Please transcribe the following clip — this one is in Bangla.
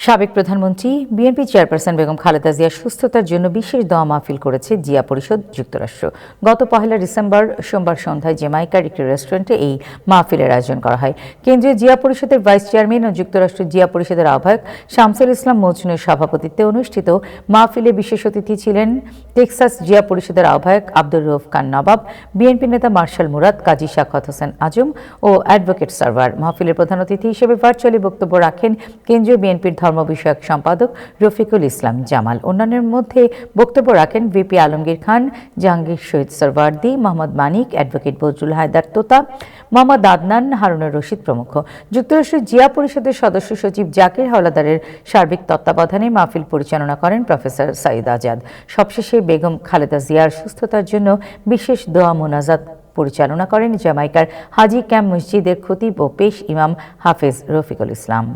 সাবেক প্রধানমন্ত্রী বিএনপি চেয়ারপারসন বেগম খালেদা জিয়ার সুস্থতার জন্য বিশেষ দোয়া মাহফিল করেছে জিয়া পরিষদ যুক্তরাষ্ট্র। গত 1 ডিসেম্বর সোমবার সন্ধ্যায় জ্যামাইকার একটি রেস্টুরেন্টে এই মাহফিলের আয়োজন করা হয়। কেন্দ্রীয় জিয়া পরিষদের ভাইস চেয়ারম্যান ও যুক্তরাষ্ট্র জিয়া পরিষদের আহ্বায়ক শামসুল ইসলাম মজনুর সভাপতিত্বে অনুষ্ঠিত মাহফিলে বিশেষ অতিথি ছিলেন টেক্সাস জিয়া পরিষদের আহ্বায়ক আব্দুর রউফ খান নবাব, বিএনপি নেতা মার্শাল মুরাদ, কাজী সাখাওয়াত হোসেন আজম ও অ্যাডভোকেট সারওয়ার। মাহফিলের প্রধান অতিথি হিসেবে ভার্চুয়ালি বক্তব্য রাখেন কেন্দ্রীয় বিএনপির ধর্ম বিষয়ক সম্পাদক রফিকুল ইসলাম জামাল। অন্যান্যের মধ্যে বক্তব্য রাখেন ভিপি আলমগীর খান, জাহাঙ্গীর শহীদ সরওয়ার্দী, মোহাম্মদ মানিক, অ্যাডভোকেট বজলুল হায়দার তোতা, মোহাম্মদ আদনান, হারুনুর রশিদ প্রমুখ। যুক্তরাষ্ট্রের জিয়া পরিষদের সদস্য সচিব জাকির হাওলাদারের সার্বিক তত্ত্বাবধানে মাহফিল পরিচালনা করেন প্রফেসর সাঈদ আজাদ। সবশেষে বেগম খালেদা জিয়ার সুস্থতার জন্য বিশেষ দোয়া মোনাজাত পরিচালনা করেন জ্যামাইকার হাজি ক্যাম্প মসজিদের খতিব ও পেশ ইমাম হাফেজ রফিকুল ইসলাম।